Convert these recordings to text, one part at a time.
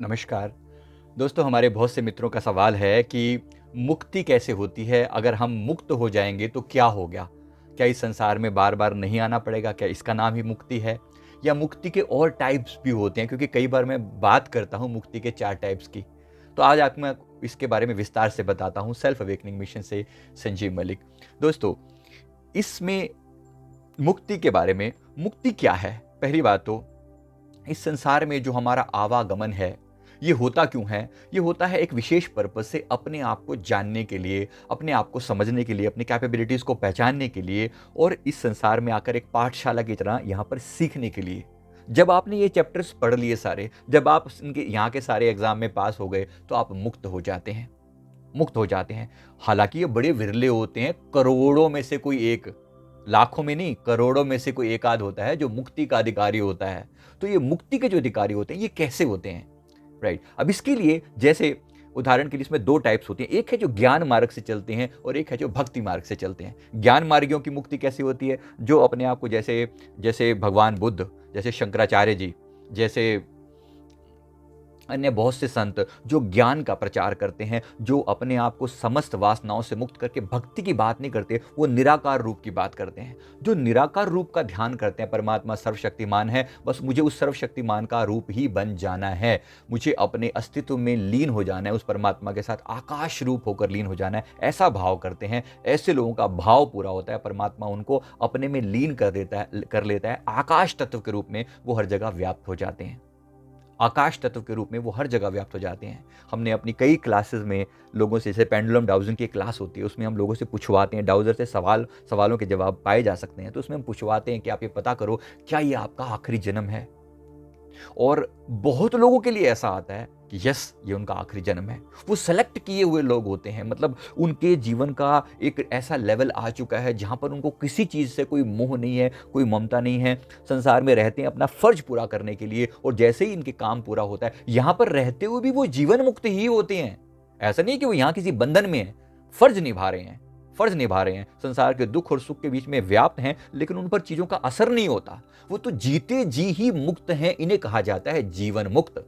नमस्कार। दोस्तों, हमारे बहुत से मित्रों का सवाल है कि मुक्ति कैसे होती है? अगर हम मुक्त हो जाएँगे तो क्या हो गया? क्या इस संसार में बार-बार नहीं आना पड़ेगा? क्या इसका नाम ही मुक्ति है? या मुक्ति के और टाइप्स भी होते हैं? क्योंकि कई बार मैं बात करता हूँ मुक्ति के 4 टाइप्स की। तो आज आपको मैं इसके बारे में विस्तार से बताता हूँ, सेल्फ अवेकनिंग मिशन से संजीव मलिक। दोस्तों, इसमें मुक्ति के बारे में, मुक्ति क्या है? पहली बात तो इस संसार में जो हमारा आवागमन है, ये होता क्यों है? ये होता है एक विशेष पर्पस से, अपने आप को जानने के लिए, अपने आप को समझने के लिए, अपनी कैपेबिलिटीज़ को पहचानने के लिए और इस संसार में आकर एक पाठशाला की तरह यहाँ पर सीखने के लिए। जब आपने ये चैप्टर्स पढ़ लिए सारे, जब आप इनके यहाँ के सारे एग्ज़ाम में पास हो गए, तो आप मुक्त हो जाते हैं, मुक्त हो जाते हैं। हालाँकि ये बड़े विरले होते हैं, करोड़ों में से कोई एक, लाखों में नहीं, करोड़ों में से कोई एक आध होता है जो मुक्ति का अधिकारी होता है। तो ये मुक्ति के जो अधिकारी होते हैं, ये कैसे होते हैं? राइट। अब इसके लिए जैसे उदाहरण के लिए इसमें 2 टाइप्स होती हैं। एक है जो ज्ञान मार्ग से चलते हैं और एक है जो भक्ति मार्ग से चलते हैं। ज्ञान मार्गियों की मुक्ति कैसे होती है? जो अपने आप को जैसे जैसे भगवान बुद्ध, जैसे शंकराचार्य जी, जैसे अन्य बहुत से संत जो ज्ञान का प्रचार करते हैं, जो अपने आप को समस्त वासनाओं से मुक्त करके भक्ति की बात नहीं करते, वो निराकार रूप की बात करते हैं। जो निराकार रूप का ध्यान करते हैं, परमात्मा सर्वशक्तिमान है, बस मुझे उस सर्वशक्तिमान का रूप ही बन जाना है, मुझे अपने अस्तित्व में लीन हो जाना है, उस परमात्मा के साथ आकाश रूप होकर लीन हो जाना है, ऐसा भाव करते हैं। ऐसे लोगों का भाव पूरा होता है, परमात्मा उनको अपने में लीन कर लेता है, आकाश तत्व के रूप में वो हर जगह व्याप्त हो जाते हैं। आकाश तत्व के रूप में वो हर जगह व्याप्त हो जाते हैं। हमने अपनी कई क्लासेस में लोगों से, जैसे पेंडुलम डाउजिंग की क्लास होती है, उसमें हम लोगों से पूछवाते हैं, डाउजर से सवालों के जवाब पाए जा सकते हैं। तो उसमें हम पूछवाते हैं कि आप ये पता करो, क्या ये आपका आखिरी जन्म है? और बहुत लोगों के लिए ऐसा आता है कि यस, ये उनका आखिरी जन्म है। वो सेलेक्ट किए हुए लोग होते हैं, मतलब उनके जीवन का एक ऐसा लेवल आ चुका है जहां पर उनको किसी चीज से कोई मोह नहीं है, कोई ममता नहीं है। संसार में रहते हैं अपना फर्ज पूरा करने के लिए, और जैसे ही इनके काम पूरा होता है, यहां पर रहते हुए भी वो जीवन मुक्त ही होते हैं। ऐसा नहीं कि वो यहां किसी बंधन में है, फर्ज निभा रहे हैं, फर्ज निभा रहे हैं, संसार के दुख और सुख के बीच में व्याप्त हैं, लेकिन उन पर चीजों का असर नहीं होता। वो तो जीते जी ही मुक्त हैं। इन्हें कहा जाता है जीवन मुक्त।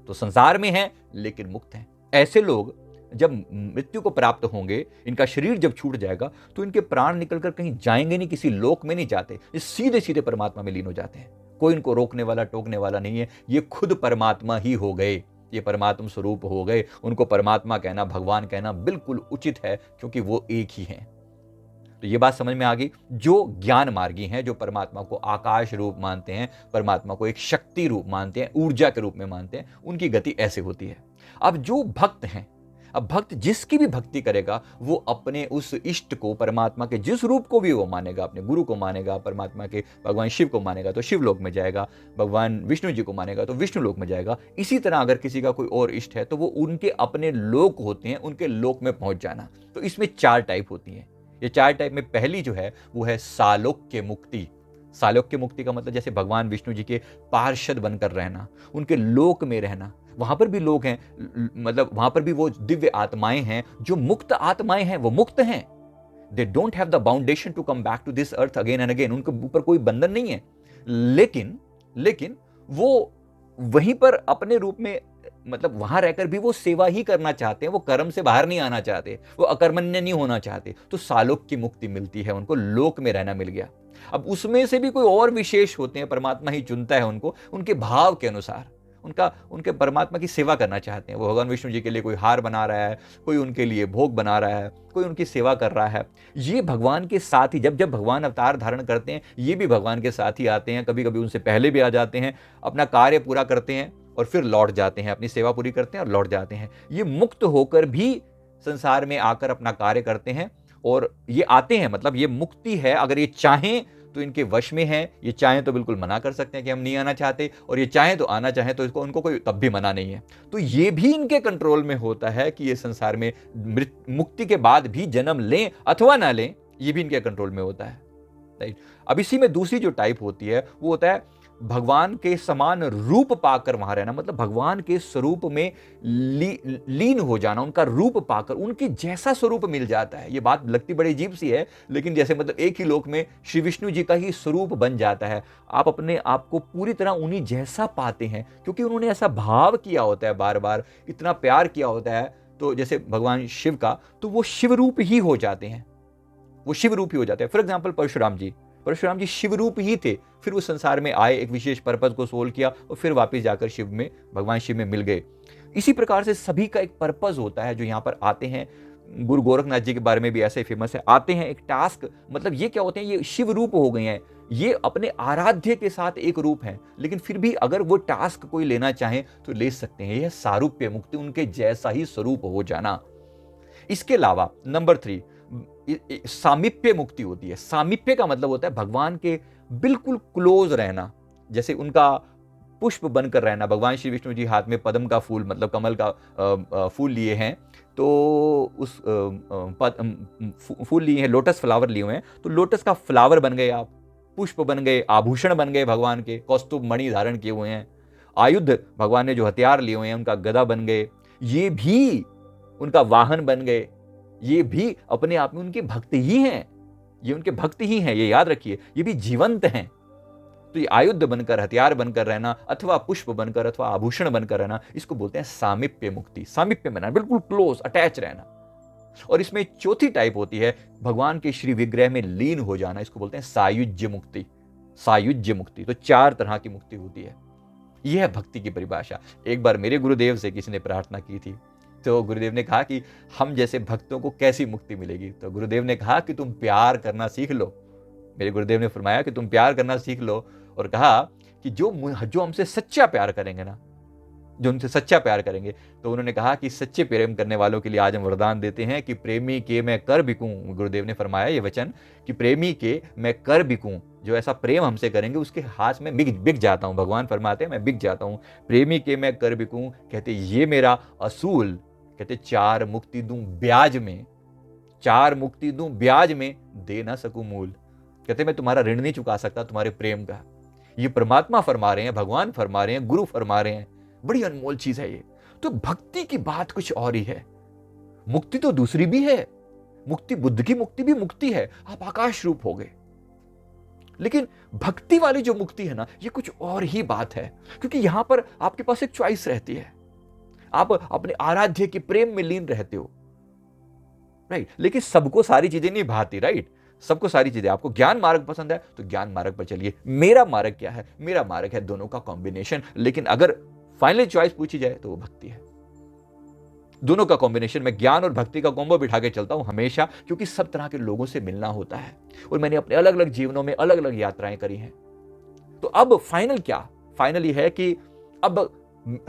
तो संसार में हैं लेकिन मुक्त हैं। ऐसे लोग जब मृत्यु को प्राप्त होंगे, इनका शरीर जब छूट जाएगा, तो इनके प्राण निकलकर कहीं जाएंगे नहीं, किसी लोक में नहीं जाते, ये सीधे सीधे परमात्मा में लीन हो जाते हैं। कोई इनको रोकने वाला, टोकने वाला नहीं है। ये खुद परमात्मा ही हो गए, ये परमात्म स्वरूप हो गए। उनको परमात्मा कहना, भगवान कहना बिल्कुल उचित है, क्योंकि वो एक ही हैं। तो ये बात समझ में आ गई। जो ज्ञान मार्गी हैं, जो परमात्मा को आकाश रूप मानते हैं, परमात्मा को एक शक्ति रूप मानते हैं, ऊर्जा के रूप में मानते हैं, उनकी गति ऐसे होती है। अब जो भक्त हैं, अब भक्त जिसकी भी भक्ति करेगा, वो अपने उस इष्ट को, परमात्मा के जिस रूप को भी वो मानेगा, अपने गुरु को मानेगा, परमात्मा के भगवान शिव को मानेगा तो शिव लोक में जाएगा, भगवान विष्णु जी को मानेगा तो विष्णु लोक में जाएगा। इसी तरह अगर किसी का कोई और इष्ट है, तो वो उनके अपने लोक होते हैं, उनके लोक में पहुंच जाना। तो इसमें 4 टाइप होती हैं। ये 4 टाइप में पहली जो है वो है सालोक्य मुक्ति। सालोक्य मुक्ति का मतलब जैसे भगवान विष्णु जी के पार्षद बनकर रहना, उनके लोक में रहना। वहां पर भी लोग हैं, मतलब वहां पर भी वो दिव्य आत्माएं हैं, जो मुक्त आत्माएं हैं, वो मुक्त हैं। They don't have the boundation to come back to this earth again and again. उनके ऊपर कोई बंधन नहीं है, लेकिन वो वहीं पर अपने रूप में, मतलब वहां रहकर भी वो सेवा ही करना चाहते हैं, वो कर्म से बाहर नहीं आना चाहते, वो अकर्मण्य नहीं होना चाहते। तो सालोक की मुक्ति मिलती है उनको, लोक में रहना मिल गया। अब उसमें से भी कोई और विशेष होते हैं, परमात्मा ही चुनता है उनको, उनके भाव के अनुसार उनके परमात्मा की सेवा करना चाहते हैं। वो भगवान विष्णु जी के लिए कोई हार बना रहा है, कोई उनके लिए भोग बना रहा है, कोई उनकी सेवा कर रहा है। ये भगवान के साथ ही, जब जब भगवान अवतार धारण करते हैं, ये भी भगवान के साथ ही आते हैं। कभी कभी उनसे पहले भी आ जाते हैं, अपना कार्य पूरा करते हैं और फिर लौट जाते हैं, अपनी सेवा पूरी करते हैं और लौट जाते हैं। ये मुक्त होकर भी संसार में आकर अपना कार्य करते हैं, और ये आते हैं, मतलब ये मुक्ति है। अगर ये चाहें तो इनके वश में है, ये चाहें तो बिल्कुल मना कर सकते हैं कि हम नहीं आना चाहते, और ये चाहें तो आना चाहें तो उनको कोई तब भी मना नहीं है। तो ये भी इनके कंट्रोल में होता है कि ये संसार में मुक्ति के बाद भी जन्म लें अथवा ना लें, ये भी इनके कंट्रोल में होता है। राइट। अब इसी में दूसरी जो टाइप होती है वो होता है भगवान के समान रूप पाकर वहां रहना, मतलब भगवान के स्वरूप में लीन हो जाना, उनका रूप पाकर उनके जैसा स्वरूप मिल जाता है। ये बात लगती बड़ी अजीब सी है, लेकिन जैसे मतलब एक ही लोक में श्री विष्णु जी का ही स्वरूप बन जाता है। आप अपने आप को पूरी तरह उन्हीं जैसा पाते हैं, क्योंकि उन्होंने ऐसा भाव किया होता है, बार बार इतना प्यार किया होता है। तो जैसे भगवान शिव का, तो वो शिव रूप ही हो जाते हैं, वो शिव रूप ही हो जाते हैं। फॉर एग्जाम्पल परशुराम जी शिव रूप ही थे, फिर वो संसार में आए, एक विशेष पर्पज को सोल्व किया और फिर वापस जाकर भगवान शिव में मिल गए। इसी प्रकार से सभी का एक पर्पज होता है जो यहाँ पर आते हैं। गुरु गोरखनाथ जी के बारे में भी ऐसे ही फेमस है, आते हैं एक टास्क, मतलब ये क्या होते हैं, ये शिव रूप हो गए हैं, ये अपने आराध्य के साथ एक रूप है, लेकिन फिर भी अगर वो टास्क कोई लेना चाहे तो ले सकते हैं। यह सारूप्य मुक्ति, उनके जैसा ही स्वरूप हो जाना। इसके अलावा नंबर 3 सामीप्य मुक्ति होती है। सामीप्य का मतलब होता है भगवान के बिल्कुल क्लोज रहना, जैसे उनका पुष्प बनकर रहना। भगवान श्री विष्णु जी हाथ में पद्म का फूल, मतलब कमल का फूल लिए हैं, तो उस फूल लिए हैं, लोटस फ्लावर लिए हुए हैं, तो लोटस का फ्लावर बन गए आप, पुष्प बन गए, आभूषण बन गए, भगवान के कौस्तुभ मणि धारण किए हुए हैं, आयुध भगवान ने जो हथियार लिए हुए हैं उनका गदा बन गए, ये भी उनका वाहन बन गए, ये भी अपने आप में उनके भक्त ही हैं, ये उनके भक्त ही हैं, ये याद रखिए, ये भी जीवंत हैं। तो ये आयुध बनकर, हथियार बनकर रहना, अथवा पुष्प बनकर, अथवा आभूषण बनकर रहना, इसको बोलते हैं सामीप्य मुक्ति। सामीप्य में रहना, बिल्कुल क्लोज अटैच रहना। और इसमें चौथी टाइप होती है भगवान के श्री विग्रह में लीन हो जाना, इसको बोलते हैं सायुज्य मुक्ति। सायुज्य मुक्ति, तो 4 तरह की मुक्ति होती है। यह है भक्ति की परिभाषा। एक बार मेरे गुरुदेव से किसी ने प्रार्थना की थी, तो गुरुदेव ने कहा कि हम जैसे भक्तों को कैसी मुक्ति मिलेगी, तो गुरुदेव ने कहा कि तुम प्यार करना सीख लो। मेरे गुरुदेव ने फरमाया कि तुम प्यार करना सीख लो, और कहा कि जो हमसे सच्चा प्यार करेंगे ना, जो उनसे सच्चा प्यार करेंगे, तो उन्होंने कहा कि सच्चे प्रेम करने वालों के लिए आज हम वरदान देते हैं कि प्रेमी के मैं कर बिकूं। गुरुदेव ने फरमाया ये वचन कि प्रेमी के मैं कर बिकूं, जो ऐसा प्रेम हमसे करेंगे उसके हाथ में बिक जाता हूं। भगवान फरमाते हैं मैं बिक जाता हूं, प्रेमी के मैं कर बिकूं। कहते ये मेरा असूल, कहते 4 मुक्ति दूं ब्याज में, 4 मुक्ति दूं ब्याज में, दे ना सकूं मूल। कहते मैं तुम्हारा ऋण नहीं चुका सकता तुम्हारे प्रेम का। ये परमात्मा फरमा रहे हैं, भगवान फरमा रहे हैं, गुरु फरमा रहे हैं। बड़ी अनमोल चीज है ये। तो भक्ति की बात कुछ और ही है। मुक्ति तो दूसरी भी है, मुक्ति, बुद्ध की मुक्ति भी मुक्ति है, आप आकाश रूप हो गए। लेकिन भक्ति वाली जो मुक्ति है ना, ये कुछ और ही बात है, क्योंकि यहां पर आपके पास एक चॉइस रहती है, आप अपने आराध्य के प्रेम में लीन रहते हो, राइट। लेकिन सबको सारी चीजें नहीं भाती, राइट। सबको सारी चीजें, आपको ज्ञान मार्ग पसंद है तो ज्ञान मार्ग पर चलिए। मेरा मार्ग क्या है? मेरा मार्ग है दोनों का कॉम्बिनेशन। लेकिन अगर फाइनल चॉइस पूछी जाए तो वो भक्ति है। दोनों का कॉम्बिनेशन, मैं ज्ञान और भक्ति का कॉम्बो बिठा के चलता हूं हमेशा, क्योंकि सब तरह के लोगों से मिलना होता है और मैंने अपने अलग अलग जीवनों में अलग अलग यात्राएं करी हैं। तो अब फाइनल क्या? फाइनल ये है कि अब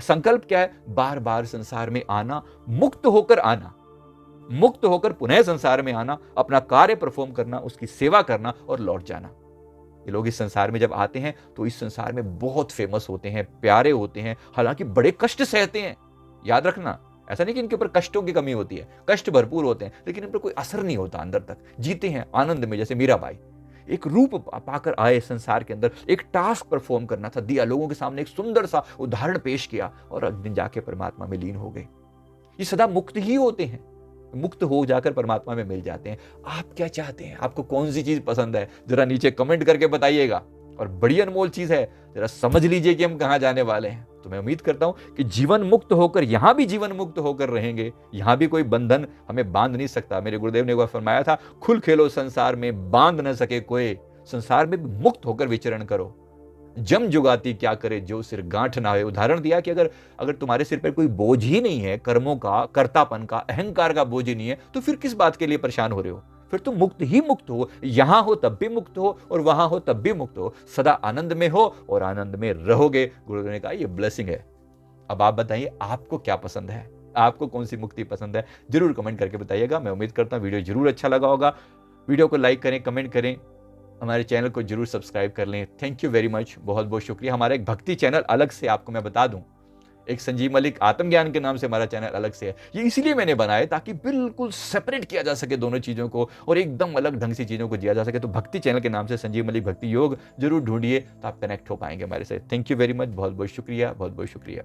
संकल्प क्या है? बार बार संसार में आना, मुक्त होकर आना, मुक्त होकर पुनः संसार में आना, अपना कार्य परफॉर्म करना, उसकी सेवा करना और लौट जाना। ये लोग इस संसार में जब आते हैं तो इस संसार में बहुत फेमस होते हैं, प्यारे होते हैं, हालांकि बड़े कष्ट सहते हैं। याद रखना, ऐसा नहीं कि इनके ऊपर कष्टों की कमी होती है, कष्ट भरपूर होते हैं, लेकिन इन पर कोई असर नहीं होता, अंदर तक जीते हैं आनंद में। जैसे मीराबाई एक रूप पाकर आए संसार के अंदर, एक टास्क परफॉर्म करना था, दिया लोगों के सामने, एक सुंदर सा उदाहरण पेश किया और अगले दिन जाके परमात्मा में लीन हो गए। ये सदा मुक्त ही होते हैं, मुक्त हो जाकर परमात्मा में मिल जाते हैं। आप क्या चाहते हैं? आपको कौन सी चीज पसंद है? जरा नीचे कमेंट करके बताइएगा। और बड़ी अनमोल चीज है, जरा समझ लीजिए कि हम कहां जाने वाले हैं। तो मैं उम्मीद करता हूं कि जीवन मुक्त होकर यहां भी जीवन मुक्त होकर रहेंगे। यहां भी कोई बंधन हमें बांध नहीं सकता। मेरे गुरुदेव ने एक बार फरमाया था, खुल खेलो संसार में, बांध न सके कोई, संसार में मुक्त होकर विचरण करो। जम जुगाती क्या करे जो सिर गांठ ना हो। उदाहरण दिया कि अगर तुम्हारे सिर पर कोई बोझ ही नहीं है, कर्मों का, कर्तापन का, अहंकार का बोझ ही नहीं है, तो फिर किस बात के लिए परेशान हो रहे हो? फिर तुम मुक्त ही मुक्त हो। यहां हो तब भी मुक्त हो और वहां हो तब भी मुक्त हो। सदा आनंद में हो और आनंद में रहोगे। गुरुदेव ने कहा ये ब्लेसिंग है। अब आप बताइए आपको क्या पसंद है, आपको कौन सी मुक्ति पसंद है? जरूर कमेंट करके बताइएगा। मैं उम्मीद करता हूं वीडियो जरूर अच्छा लगा होगा। वीडियो को लाइक करें, कमेंट करें, हमारे चैनल को जरूर सब्सक्राइब कर लें। थैंक यू वेरी मच, बहुत बहुत शुक्रिया। हमारा एक भक्ति चैनल अलग से आपको मैं बता दूं, एक संजीव मलिक आत्मज्ञान के नाम से हमारा चैनल अलग से है। ये इसीलिए मैंने बनाया ताकि बिल्कुल सेपरेट किया जा सके दोनों चीज़ों को और एकदम अलग ढंग से चीज़ों को जिया जा सके। तो भक्ति चैनल के नाम से संजीव मलिक भक्ति योग जरूर ढूंढिए, तो आप कनेक्ट हो पाएंगे हमारे साथ। थैंक यू वेरी मच, बहुत बहुत शुक्रिया, बहुत बहुत शुक्रिया।